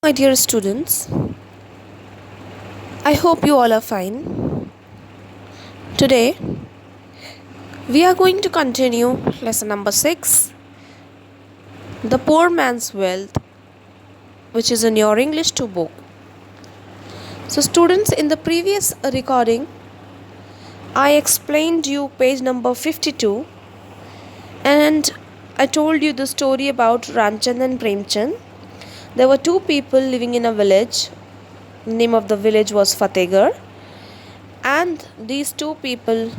My dear students, I hope you all are fine. Today, we are going to continue lesson number 6, The Poor Man's Wealth, which is in your English 2 book. So, students, in the previous recording, I explained you page number 52 and I told you the story about Ramchand and Premchand. There were two people living in a village. The name of the village was Fatehgarh, and these two people,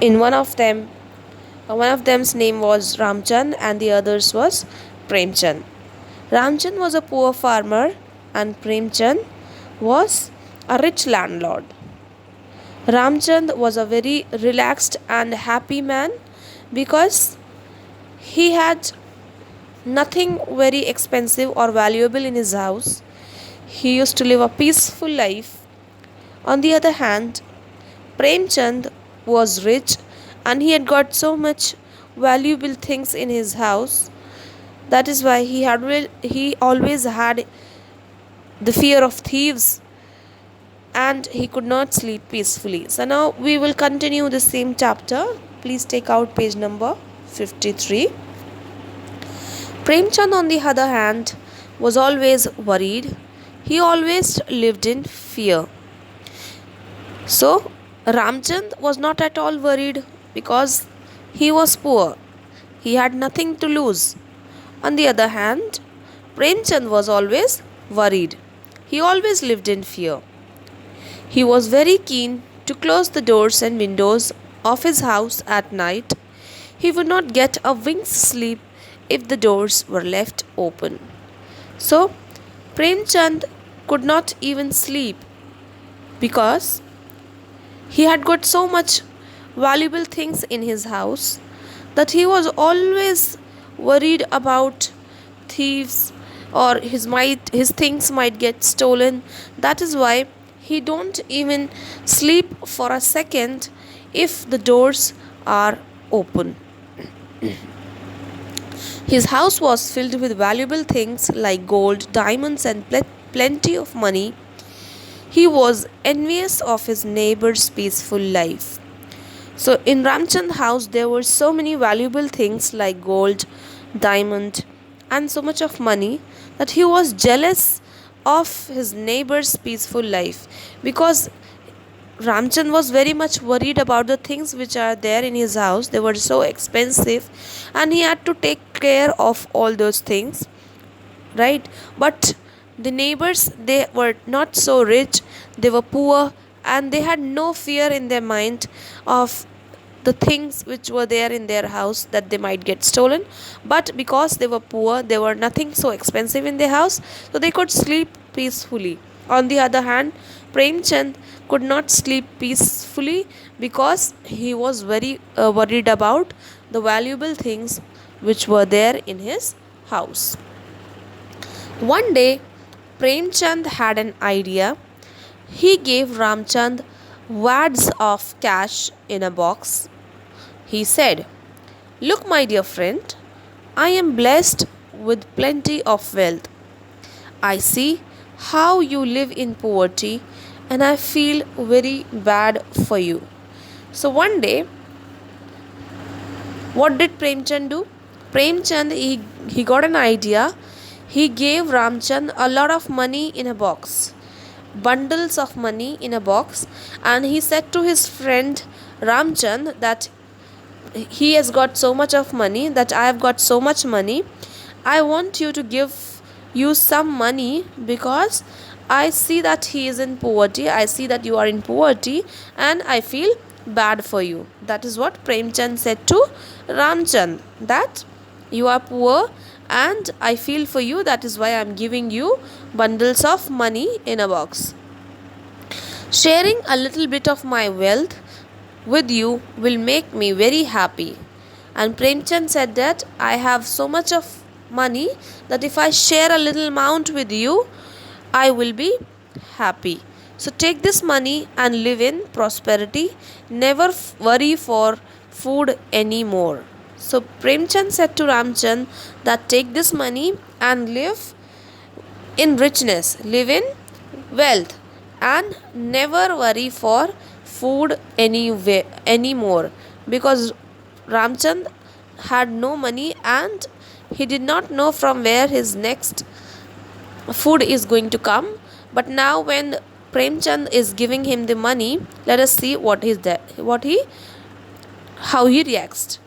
in one of them's name was Ramchand and the others was Premchand. Ramchand was a poor farmer and Premchand was a rich landlord. Ramchand was a very relaxed and happy man because he had nothing very expensive or valuable in his house. He used to live a peaceful life. On the other hand, Premchand was rich and he had got so much valuable things in his house. That is why he always had the fear of thieves and he could not sleep peacefully. So now we will continue the same chapter. Please take out page number 53. Premchand, on the other hand, was always worried. He always lived in fear. So Ramchand was not at all worried because he was poor. He had nothing to lose. On the other hand, Premchand was always worried. He always lived in fear. He was very keen to close the doors and windows of his house at night. He would not get a wink's sleep if the doors were left open. So, Premchand could not even sleep because he had got so much valuable things in his house that he was always worried about thieves or his things might get stolen. That is why he don't even sleep for a second if the doors are open. His house was filled with valuable things like gold, diamonds and plenty of money. He was envious of his neighbor's peaceful life. So in Ramchand's house there were so many valuable things like gold, diamond and so much of money that he was jealous of his neighbor's peaceful life because Ramchand was very much worried about the things which are there in his house. They were so expensive and he had to take care of all those things, right? But the neighbors, they were not so rich, they were poor and they had no fear in their mind of the things which were there in their house that they might get stolen. But because they were poor, there were nothing so expensive in their house, so they could sleep peacefully. On the other hand, Premchand could not sleep peacefully because he was very worried about the valuable things which were there in his house. One day, Premchand had an idea. He gave Ramchand wads of cash in a box. He said, "Look, my dear friend, I am blessed with plenty of wealth. I see how you live in poverty and I feel very bad for you." So one day, what did Premchand do? Premchand, he got an idea. He gave Ramchand a lot of money in a box, bundles of money in a box, and he said to his friend Ramchand that he has got so much of money, that I have got so much money. I want you to give you some money because I see that he is in poverty. I see that you are in poverty and I feel bad for you. That is what Premchand said to Ramchand, that you are poor and I feel for you. That is why I am giving you bundles of money in a box. Sharing a little bit of my wealth with you will make me very happy. And Premchand said that I have so much of money that if I share a little amount with you, I will be happy. So take this money and live in prosperity. Never worry for food anymore. So Premchand said to Ramchand that take this money and live in richness, live in wealth, and never worry for food anymore, because Ramchand had no money and he did not know from where his next food is going to come. But now when Premchand is giving him the money, let us see how he reacts.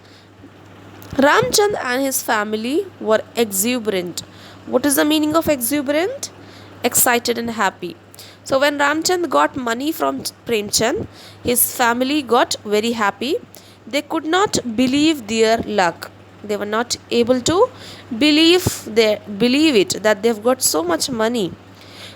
Ramchand and his family were exuberant. What is the meaning of exuberant? Excited and happy. So when Ramchand got money from Premchand, his family got very happy. They could not believe their luck. They were not able to believe it that they've got so much money.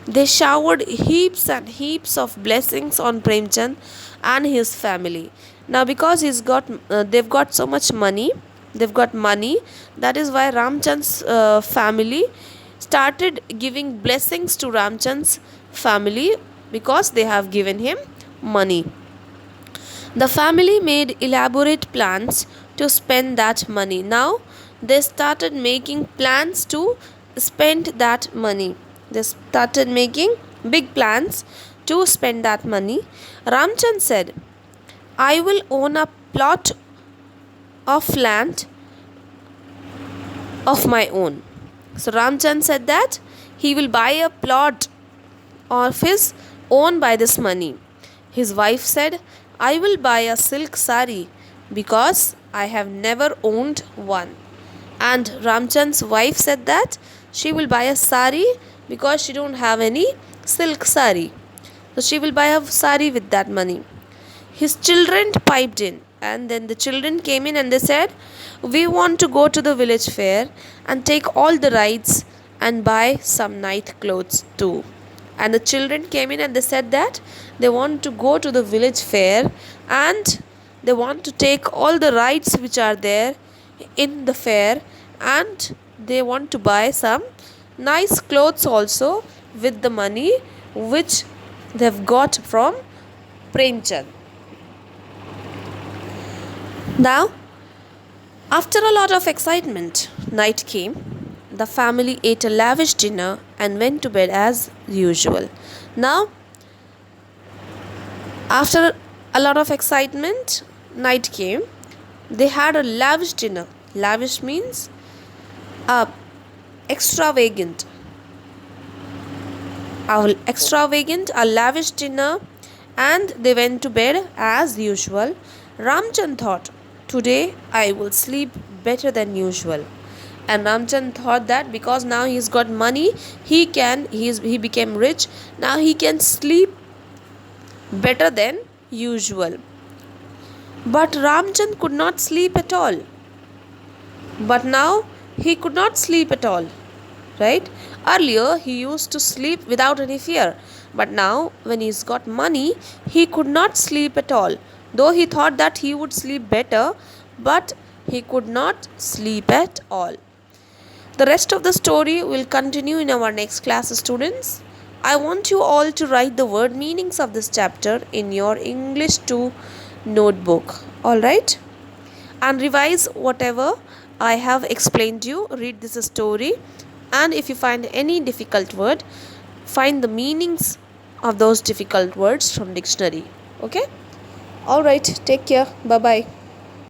They showered heaps and heaps of blessings on Premchand and his family. Now, because they've got so much money, they've got money. That is why Ramchand's family started giving blessings to Ramchand's family, because they have given him money. The family made elaborate plans to spend that money. Now, they started making plans to spend that money. They started making big plans to spend that money. Ramchand said, I will own a plot of land of my own. So Ramchand said that he will buy a plot of his own by this money. His wife said, I will buy a silk sari because I have never owned one. And Ramchand's wife said that she will buy a sari because she don't have any silk sari. So she will buy a sari with that money. His children piped in, and then the children came in and they said, we want to go to the village fair and take all the rides and buy some night clothes too. And the children came in and they said that they want to go to the village fair and they want to take all the rides which are there in the fair, and they want to buy some nice clothes also with the money which they've got from Premchand. Now, after a lot of excitement, night came. The family ate a lavish dinner and went to bed as usual. Now, after a lot of excitement, night came. They had a lavish dinner. Lavish means extravagant. A lavish dinner, and they went to bed as usual. Ramchand thought, today I will sleep better than usual. And Ramchand thought that because now he's got money, he became rich. Now he can sleep better than usual. But Ramchand could not sleep at all. But now he could not sleep at all. Right? Earlier he used to sleep without any fear. But now when he's got money, he could not sleep at all. Though he thought that he would sleep better, but he could not sleep at all. The rest of the story will continue in our next class, students. I want you all to write the word meanings of this chapter in your English 2 notebook. Alright? And revise whatever I have explained you. Read this story. And if you find any difficult word, find the meanings of those difficult words from dictionary. Okay? Alright, take care. Bye-bye.